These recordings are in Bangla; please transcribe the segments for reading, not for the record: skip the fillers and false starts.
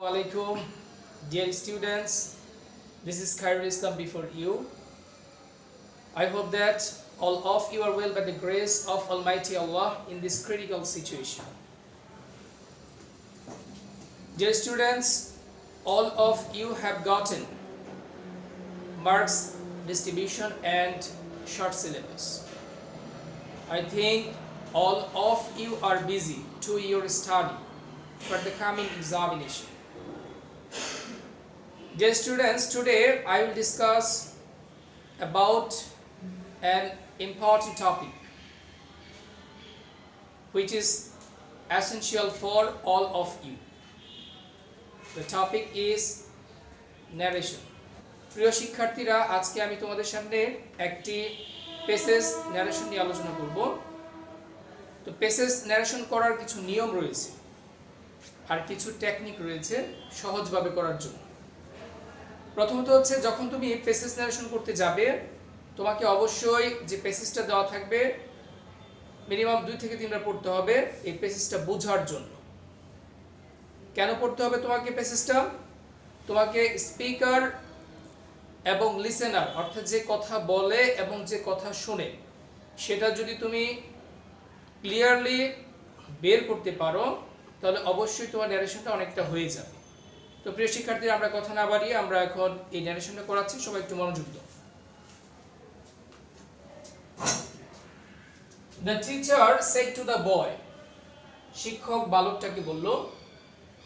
Assalamualaikum, dear students. This is Khairul Islam before you. I hope that all of you are well by the grace of Almighty Allah in this critical situation. Dear students, all of you have gotten marks distribution and short syllabus. I think all of you are busy to your study for the coming examination. Dear students, today I will discuss about an important topic which is essential for all of you. The topic is narration. প্রিয় শিক্ষার্থীরা, আজকে আমি তোমাদের সামনে একটি প্যাসেজ ন্যারেশন নিয়ে আলোচনা করব। তো প্যাসেজ ন্যারেশন করার কিছু নিয়ম রয়েছে আর কিছু টেকনিক রয়েছে সহজভাবে করার জন্য। প্রথমত হচ্ছে, যখন তুমি প্যাসেজ ন্যারেশন করতে যাবে তোমাকে অবশ্যই যে প্যাসেজটা দেওয়া থাকবে মিনিমাম 2 থেকে 3 বার পড়তে হবে এই প্যাসেজটা বোঝার জন্য। কেন পড়তে হবে তোমাকে প্যাসেজটা? তোমাকে স্পিকার এবং লিসেনার অর্থাৎ যে কথা বলে এবং যে কথা শুনে সেটা যদি তুমি ক্লিয়ারলি বের করতে পারো তাহলে অবশ্যই তোমার ন্যারেশনটা অনেকটা হয়ে যাবে। তো প্রিয় শিক্ষার্থীরা, আমরা কথা না বাড়িয়ে আমরা এখন এই ন্যারেশনটা করাচ্ছি, সবাই একটু মনোযোগ দাও। The teacher said to the boy, শিক্ষক বালকটাকে বলল,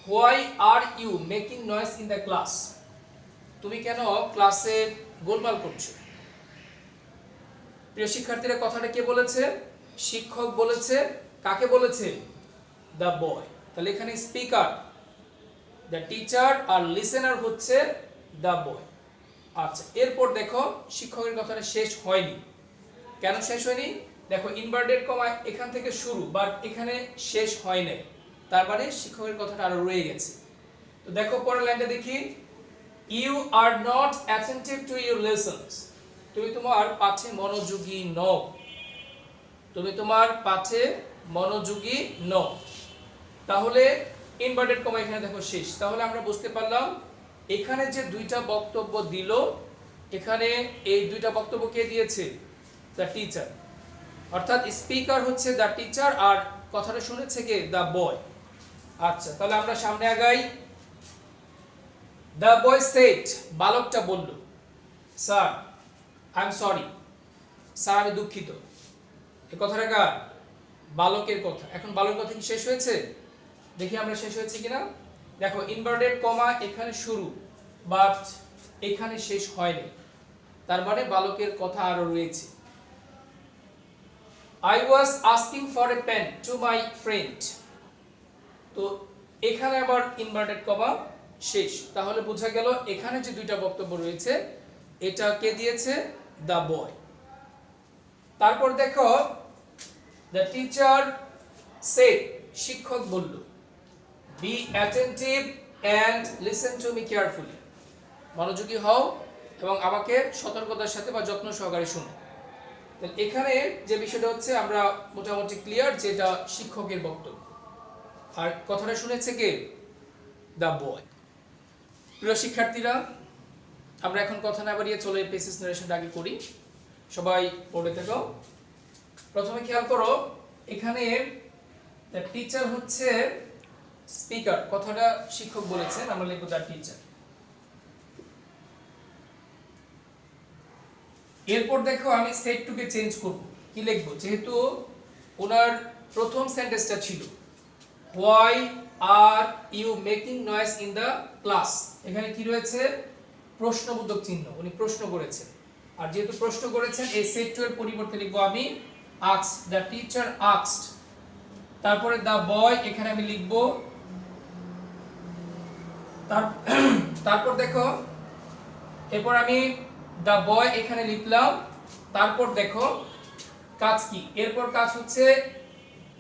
why are you making noise in the class? তুমি কেন ক্লাসে গোলমাল করছো? প্রিয় শিক্ষার্থীরা, কথাটা কে বলেছে? শিক্ষক বলেছে। কাকে বলেছে? the boy। তাহলে এখানে স্পিকার the teacher আর লিসেনার হচ্ছে the boy। আচ্ছা, এরপর দেখো শিক্ষকের কথাটা শেষ হয়নি। কেন শেষ হয়নি? দেখো ইনভার্টেড কমা এখান থেকে শুরু বাট এখানে শেষ হয় নাই, তার মানে শিক্ষকের কথাটা আরো রয়ে গেছে। তো দেখো পরের লাইনটা দেখি, you are not attentive to your lessons। তুমি তোমার পাঠে মনোযোগী নও। তুমি তোমার পাঠে মনোযোগী নও। তাহলে ইনভার্টেড কমা এখানে দেখো শেষ। তাহলে আমরা বুঝতে পারলাম এখানে যে দুইটা বক্তব্য দিল, এখানে এই দুইটা বক্তব্য কে দিয়েছে? The teacher. অর্থাৎ স্পিকার হচ্ছে দ্য টিচার আর কথাটা শুনেছে কে? The boy. আচ্ছা, তাহলে আমরা সামনে আগাই। দ্য বয় সেড, বালকটা বলল, sir I am sorry. Sir আমি দুঃখিত। এই কথাটা কার? বালকের কথা। এখন বালকের কথা কি শেষ হয়েছে? দেখি আমরা শেষ হয়েছে কিনা। দেখো ইনভার্টেড কমা এখানে শুরু বাট এখানে শেষ হয়নি, তার মানে বালকের কথা আরো রয়েছে। I was asking for a pen to my friend। তো এখানে আবার ইনভার্টেড কমা শেষ। তাহলে বোঝা গেল এখানে যে দুইটা বক্তব্য রয়েছে এটা কে দিয়েছে? The boy. তারপর দেখো দ্য টিচার সেড, শিক্ষক বলল, be attentive and listen to me carefully। মনোযোগী হও এবং আমাকে সতর্কতার সাথে বা যত্ন সহকারে শোনো। তাহলে এখানে যে বিষয়টা হচ্ছে আমরা মোটামুটি ক্লিয়ার যে এটা শিক্ষকের বক্তব্য আর কথাটা শুনেছে কে? The boy. প্রিয় শিক্ষার্থীরা, আমরা এখন কথা না বাড়িয়ে চলে প্যাসেজ ন্যারেশনটা আগে করি। সবাই পড়ে থাকো। প্রথমে খেয়াল করো, এখানে দ্য টিচার হচ্ছে স্পিকার, কথাটা শিক্ষক বলেছেন, আমরা লিখব দ্য টিচার। এরপর দেখো আমি সেট টু কে চেঞ্জ করব। কি লিখব? যেহেতু ওনার প্রথম সেন্টেন্সটা ছিল why are you making noise in the class, এখানে কি রয়েছে? প্রশ্নবোধক চিহ্ন, উনি প্রশ্ন করেছেন। আর যেহেতু প্রশ্ন করেছেন এই সেট টু এর পরিবর্তে লিখব আমি আস্কড, দ্য টিচার আস্কড। তারপরে দ্য বয় এখানে আমি লিখব। তারপর দেখো এরপর আমি দ্য বয় এখানে লিখলাম। তারপর দেখো কাজ কি? এরপর কাজ হচ্ছে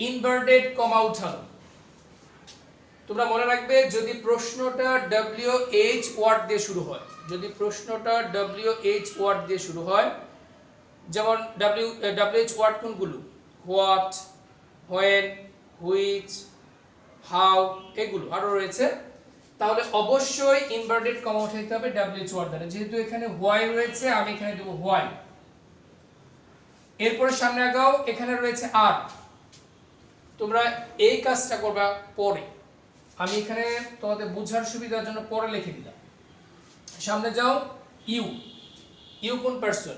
ইনভার্টেড কমা উঠানো। তোমরা মনে রাখবে যদি প্রশ্নটা WH ওয়ার্ড দিয়ে শুরু হয়, যদি প্রশ্নটা WH ওয়ার্ড দিয়ে শুরু হয়, যেমন WH ওয়ার্ড কোনগুলো? হোয়াট, হোয়েন, হুইচ, হাউ, এগুলো আরো রয়েছে। তাহলে অবশ্যই ইনভার্টেড কমা উঠাইতে হবে WH ওয়ার্ড দ্বারা। যেহেতু এখানে হোয়াই রয়েছে আমি এখানে দেব হোয়াই। এরপর সামনে আগাও, এখানে রয়েছে আর। তোমরা এই কাজটা করবা পরে, আমি এখানে তোমাদের বোঝার সুবিধার জন্য পরে লিখে দিলাম। সামনে যাও, ইউ। ইউ কোন পারসন?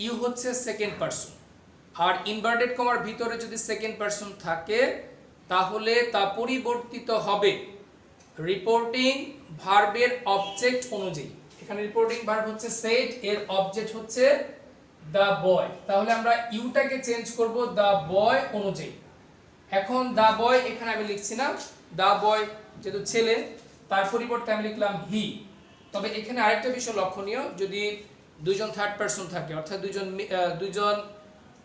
ইউ হচ্ছে সেকেন্ড পারসন। আর ইনভার্টেড কমার ভিতরে যদি সেকেন্ড পারসন থাকে তাহলে তা পরিবর্তিত হবে রিপোর্টিং ভার্বের অবজেক্ট অনুযায়ী। এখানে রিপোর্টিং ভার্ব হচ্ছে সেড, এর অবজেক্ট হচ্ছে দ্য বয়। তাহলে আমরা ইউটাকে চেঞ্জ করব দ্য বয় অনুযায়ী। এখন দ্য বয় এখানে আমি লিখছি না, দ্য বয় যেহেতু ছেলে তার পরিবর্তে আমি লিখলাম হি। তবে এখানে আরেকটা বিষয় লক্ষণীয়, যদি দুইজন থার্ড পারসন থাকে অর্থাৎ দুইজন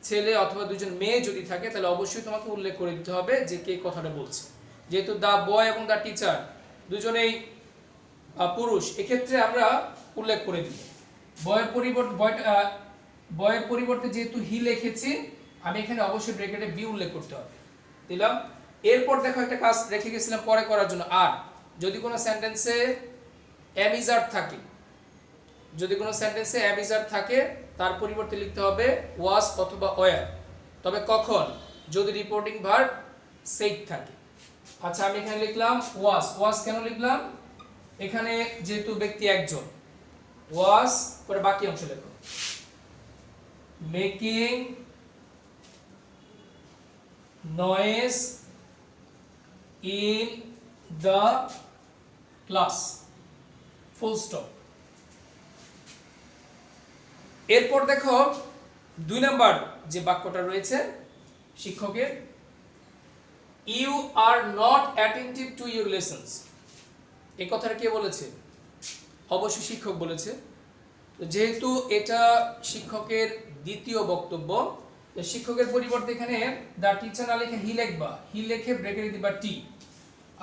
ছেলে অথবা দুইজন মেয়ে যদি থাকে তাহলে অবশ্যই তোমাকে উল্লেখ করে দিতে হবে যে কে কথাটা বলছে। যেহেতু দ্য বয় এবং দ্য টিচার দুজনেই পুরুষ, এক্ষেত্রে আমরা উল্লেখ করে দিব। বয়ের পরিবর্তে যেহেতু হি লিখেছি আমি এখানে অবশ্যই ব্র্যাকেটে বি উল্লেখ করতে হবে, দিলাম। এরপর দেখো একটা কাজ রেখে গেছিলাম পরে করার জন্য, আর যদি কোনো সেন্টেন্সে এম ইজ আর থাকে, যদি কোনো সেন্টেন্সে এম ইজ আর থাকে তার পরিবর্তে লিখতে হবে ওয়াজ অথবা ওয়ার। তবে কখন? যদি রিপোর্টিং ভার্ব সেড থাকে। আচ্ছা আমি এখানে লিখলাম ওয়াজ। ওয়াজ কেন লিখলাম? এখানে যেহেতু ব্যক্তি একজন, ওয়াজ পরে বাকি অংশ লেখো, making noise in the class, full stop. এরপর দেখো 2 নাম্বার যে বাক্যটা রয়েছে শিক্ষকের, you are not attentive to your lessons. এই কথাটা কে বলেছে? অবশ্যই শিক্ষক বলেছে। যেহেতু এটা শিক্ষকের দ্বিতীয় বক্তব্য, শিক্ষকের পরিবর্তে এখানে দ্য টিচার না লিখে হি লিখবা, হি লিখে ব্র্যাকেটে দিবা টি।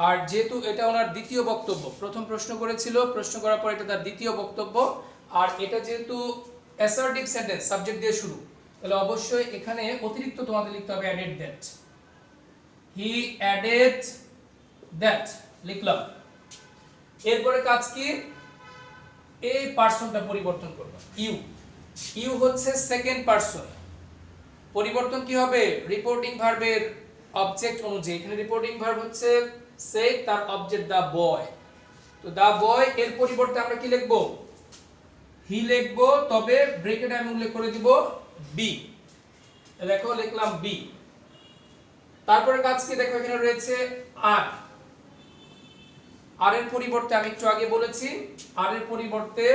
আর যেহেতু এটা ওনার দ্বিতীয় বক্তব্য, প্রথম প্রশ্ন করেছিল, প্রশ্ন করার পর এটা তার দ্বিতীয় বক্তব্য, আর এটা যেহেতু অ্যাসার্টিভ সেন্টেন্স সাবজেক্ট দিয়ে শুরু, তাহলে অবশ্যই এখানে অতিরিক্ত তোমাদের লিখতে হবে added that. He added that লিখলাম। এরপরে কাজ কি? এই পারসনটা পরিবর্তন করব, ইউ। ইউ হচ্ছে সেকেন্ড পারসন, পরিবর্তন কি হবে? রিপোর্টিং ভার্বের অবজেক্ট অনুযায়ী। এখানে রিপোর্টিং ভার্ব হচ্ছে সেড, তার অবজেক্ট দা বয়। তো দা বয় এর পরিবর্তে আমরা কি লিখব? হি লিখব, তবে ব্র্যাকেটে আমি উল্লেখ করে দিব বি। দেখো লিখলাম বি। তারপরে কাজ কি? দেখো এখানে রয়েছে আর। আর এর পরিবর্তে আমি একটু আগে বলেছি আর এর পরিবর্তে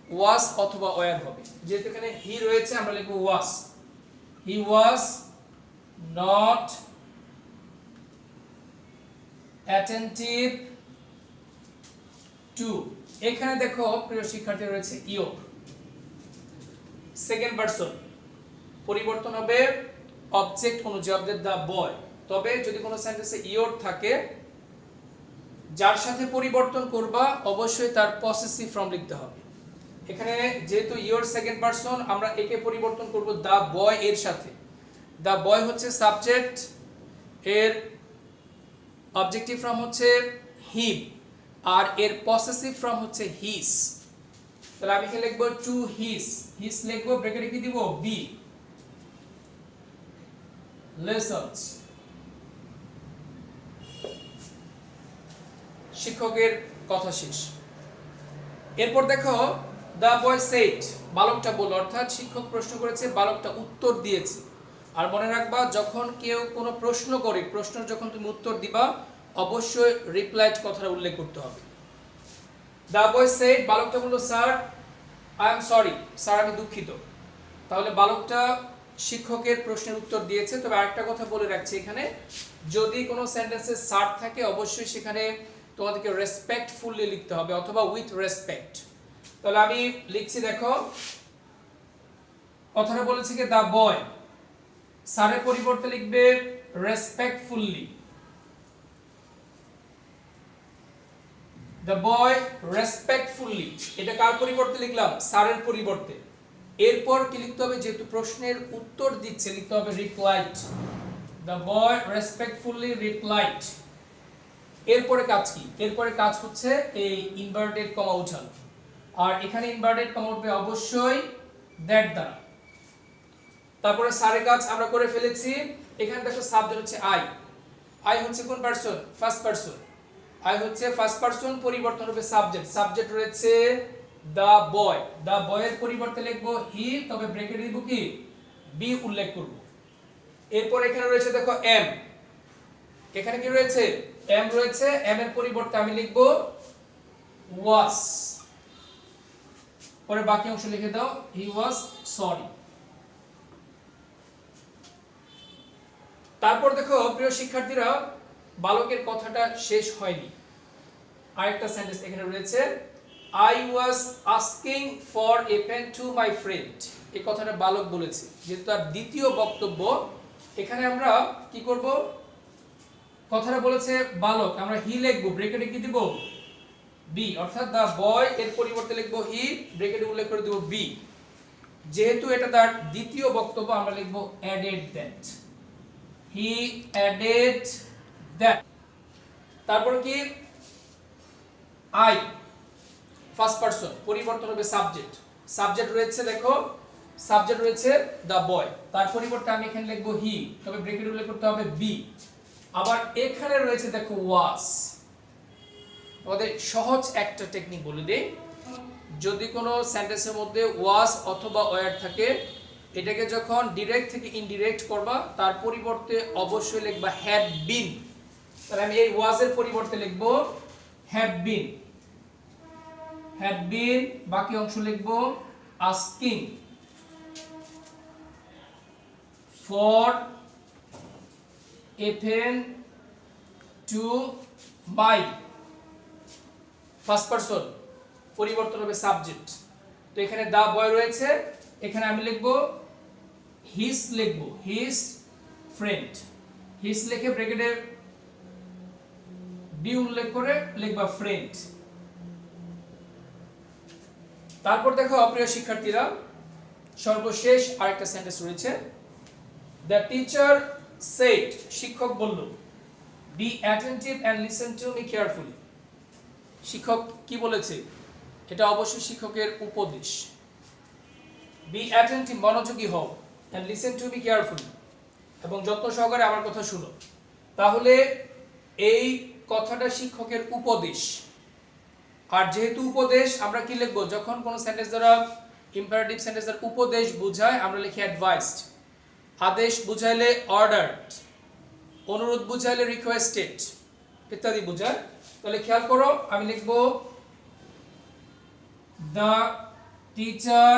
ওয়াজ অথবা ওয়ার হবে। যেহেতু এখানে হি রয়েছে আমরা লিখব ওয়াজ। হি ওয়াজ নট অ্যাটেন্টিভ টু। এখানে দেখো প্রিয় শিক্ষার্থী রয়েছে ইয়োর, সেকেন্ড পারসন, পরিবর্তন হবে অবজেক্ট অনুযায়ী, অবজেক্ট দা বয়। তবে যদি কোনো সেন্টেন্সে ইয়োর থাকে, যার সাথে পরিবর্তন করবা অবশ্যই তার পসেসিভ ফর্ম লিখতে হবে। এখানে যেহেতু ইয়োর সেকেন্ড পারসন, আমরা একে পরিবর্তন করব দা বয় এর সাথে। দা বয় হচ্ছে সাবজেক্ট, এর অবজেক্টিভ ফর্ম হচ্ছে হিম, আর এর পসেসিভ ফর্ম হচ্ছে হিস। তাহলে আমি এখানে লিখব টু হিস। হিস লিখব, ব্র্যাকেটে কি দিব? বি। লেসনস, শিক্ষকের কথা শেষ। এরপর দেখো দা বয় সেড, বালকটা বলল, অর্থাৎ শিক্ষক প্রশ্ন করেছে, বালকটা উত্তর দিয়েছে। আর মনে রাখবা যখন কেউ কোনো প্রশ্ন করে, প্রশ্নের যখন তুমি উত্তর দিবা অবশ্যই রিপ্লাইড কথাটা উল্লেখ করতে হবে। দা বয় সেড, বালকটা বলল sir I am sorry, sir আমি দুঃখিত। তাহলে বালকটা শিক্ষকের প্রশ্নের উত্তর দিয়েছে। তবে আরেকটা কথা বলে রাখছি, এখানে যদি কোনো সেন্টেন্সে স্যার থাকে অবশ্যই সেখানে তোমাদেরকে রেসপেক্টফুলি লিখতে হবে অথবা উইথ রেসপেক্ট। তাহলে আমি লিখছি, দেখো কথাটা বলেছে কি দা বয়, স্যারের পরিবর্তে লিখবে রেসপেক্টফুলি। দ্য বয় রেসপেক্টফুলি, এটা কার পরিবর্তে লিখলাম? স্যারের পরিবর্তে। এরপর কি লিখতে হবে? যেহেতু প্রশ্নের উত্তর দিচ্ছে লিখতে হবে replied. The boy respectfully replied. এরপরে কাজ কি? এরপরে কাজ হচ্ছে এই ইনভার্টেড কমা উঠানো, আর এখানে ইনভার্টেড কমা উঠবে অবশ্যই দ্যাট দ্বারা। তারপরে সারে কাজ আমরা করে ফেলেছি। এখানে দেখো সাবজেক্ট হচ্ছে আই। আই হচ্ছে কোন পারসন? First person. আই হচ্ছে ফার্স্ট পারসন, পরিবর্তন হবে সাবজেক্ট। সাবজেক্ট রয়েছে দা বয়। দা বয়ের পরিবর্তে লিখবো হি, তবে ব্র্যাকেটে দিব কি? বি উল্লেখ করব। এরপর এখানে রয়েছে দেখো এম। এখানে কি রয়েছে? এম রয়েছে। এম এর পরিবর্তে আমি লিখব ওয়াজ। পরে বাকি অংশ লিখে দাও হি ওয়াজ সরি। তারপর দেখো প্রিয় শিক্ষার্থীরা, বালকের কথাটা শেষ হয়নি। আরেকটা সেন্টেন্স এখানে রয়েছে, I was asking for a pen to my friend. এই কথাটা বালক বলেছে, যেহেতু তার দ্বিতীয় বক্তব্য। এখানে আমরা কি করব? কথাটা বলেছে বালক, আমরা হি লিখব, ব্র্যাকেটে কি দিব? বি, অর্থাৎ দা বয় এর পরিবর্তে লিখব হি, ব্র্যাকেটে উল্লেখ করে দেব বি। যেহেতু এটা তার দ্বিতীয় বক্তব্য, আমরা লিখব added that. He added that. তারপর কি? আই ফার্স্ট পারসন, পরিবর্তন হবে সাবজেক্ট। সাবজেক্ট রয়েছে দেখো, সাবজেক্ট রয়েছে দা বয়, তার পরিবর্তে আমি এখানে লিখব হি, তবে ব্র্যাকেটে উল্লেখ করতে হবে বি। আবার এখানে রয়েছে দেখো ওয়াজ। আমাদের সহজ একটা টেকনিক বলে দেই, যদি কোনো সেন্টেন্সের মধ্যে ওয়াজ অথবা ওয়্যার থাকে, এটাকে যখন ডিরেক্ট থেকে ইনডিরেক্ট করবা, তার পরিবর্তে অবশ্যই লিখবা হ্যাড বিন। তাহলে আমি এই ওয়াজের পরিবর্তে লিখব হ্যাড বিন। হ্যাড বিন, বাকি অংশ লিখব asking for a pen to my. First person, পরিবর্তন হবে সাবজেক্ট। তো এখানে দা বয় রয়েছে, এখানে আমি লিখব হিজ, লিখব হিজ ফ্রেন্ড। হিজ লিখে ব্র্যাকেটে বি উল্লেখ করে লিখবা ফ্রেন্ড। তারপর দেখো প্রিয় শিক্ষার্থীরা, সর্বশেষ আরেকটা সেন্টেন্স রয়েছে, দ্য টিচার সেড, শিক্ষক বলল, be attentive and listen to me carefully. শিক্ষক কি বলেছে? এটা অবশ্যই শিক্ষকের উপদেশ। বি অ্যাটেন্টিভ, মনোযোগী হও, and listen to me carefully, এবং যত্ন সহকারে আমার কথা শুনো। তাহলে এই কথাটা শিক্ষকের উপদেশ। আর যেহেতু উপদেশ, আমরা কি লিখব? যখন কোন সেন্টেন্স দ্বারা, ইম্পারেটিভ সেন্টেন্স দ্বারা উপদেশ বোঝায়, আমরা লিখি অ্যাডভাইসড। আদেশ বুঝাইলে অর্ডারড, অনুরোধ বুঝাইলে রিকোয়েস্টেড ইত্যাদি বোঝায়। তাহলে খেয়াল করো, আমি লিখব দ্য টিচার।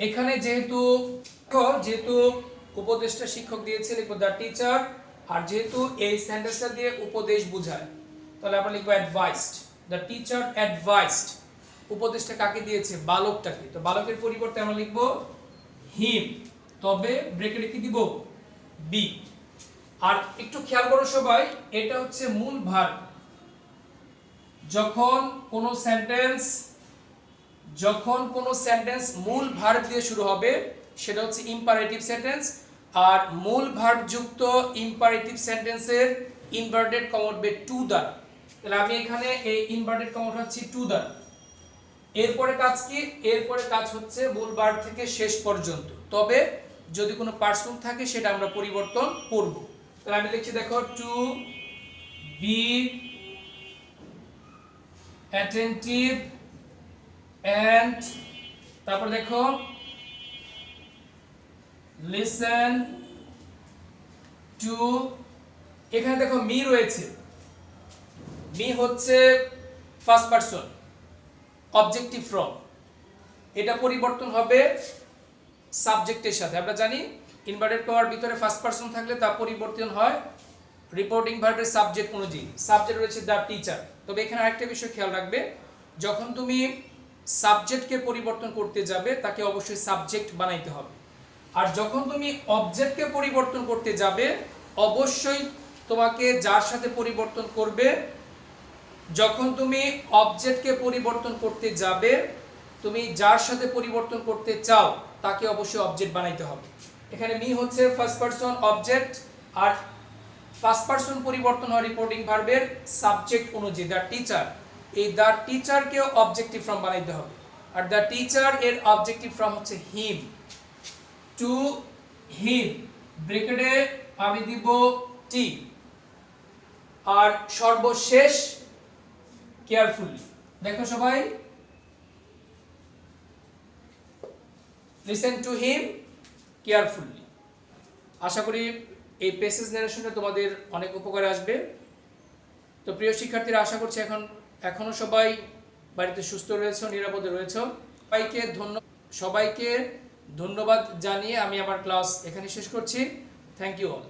এখানে যেহেতু উপদেশটা শিক্ষক দিয়েছে, লিখব দ্য টিচার। আর যেহেতু এই সেন্টেন্সটা দিয়ে উপদেশ বোঝায়, তাহলে আমরা লিখব অ্যাডভাইসড। The teacher advised. উপদেশটা কাকে দিয়েছে? বালকটাকে। তো বালকের পরিবর্তে আমরা লিখব হিম, তবে ব্র্যাকেটে কি দিব? বি। আর একটু খেয়াল করো সবাই, এটা হচ্ছে মূল ভার্ব। যখন কোন সেন্টেন্স মূল ভার্ব দিয়ে শুরু হবে, সেটা হচ্ছে ইম্পারেটিভ সেন্টেন্স। আর মূল ভার্ব যুক্ত ইম্পারেটিভ সেন্টেন্সের ইনভার্টেড কমা উঠবে টু দ্বারা। তাহলে আমি এখানে এই ইনভার্টেড কমা উঠাচ্ছি টু দ্বারা। এরপরে কাজ কি? এরপরে কাজ হচ্ছে মূল ভার্ব থেকে শেষ পর্যন্ত, তবে যদি কোনো পার্সন থাকে সেটা আমরা পরিবর্তন করব। তাহলে আমি লিখছি দেখো, টু বি অ্যাটেন্টিভ এন্ড, তারপর দেখো লিসেন টু। এখানে দেখো মি রয়েছে। মি হচ্ছে ফার্স্ট পারসন, অবজেক্টিভ ফ্রম। এটা পরিবর্তন হবে সাবজেক্টের সাথে। আমরা জানি ইনভার্টেড কমার ভিতরে ফার্স্ট পারসন থাকলে তা পরিবর্তন হয় রিপোর্টিং ভার্বের সাবজেক্ট অনুযায়ী। সাবজেক্ট রয়েছে দ্য টিচার। তবে এখানে আরেকটা বিষয় খেয়াল রাখবে, যখন তুমি সাবজেক্টকে পরিবর্তন করতে যাবে, তাকে অবশ্যই সাবজেক্ট বানাইতে হবে। আর যখন তুমি অবজেক্টকে পরিবর্তন করতে যাবে, অবশ্যই তোমাকে যার সাথে পরিবর্তন করবে, যখন তুমি অবজেক্টকে পরিবর্তন করতে যাবে, তুমি যার সাথে পরিবর্তন করতে চাও তাকে অবশ্যই অবজেক্ট বানাইতে হবে। এখানে মি হচ্ছে ফার্স্ট পারসন অবজেক্ট, আর ফার্স্ট পারসন পরিবর্তন হয় রিপোর্টিং ভার্বের সাবজেক্ট অনুযায়ী। দ্য টিচার, এই দ্য টিচারকে অবজেক্টিভ ফর্ম বানাইতে হবে। আর দ্য টিচার এর অবজেক্টিভ ফর্ম হচ্ছে হিম। টু হিম, ব্র্যাকেটে আমি দিব টি। আর সর্বশেষ কেয়ারফুলি। দেখো সবাই, লিসেন টু হিম কেয়ারফুলি। আশা করি এই প্যাসেজ ন্যারেশনটা তোমাদের অনেক উপকারে আসবে। তো প্রিয় শিক্ষার্থীরা, আশা করছি এখনো সবাই বাড়িতে সুস্থ রয়েছে, নিরাপদে রয়েছে। সবাইকে ধন্যবাদ জানিয়ে আমি আমার ক্লাস এখানে শেষ করছি। Thank you all.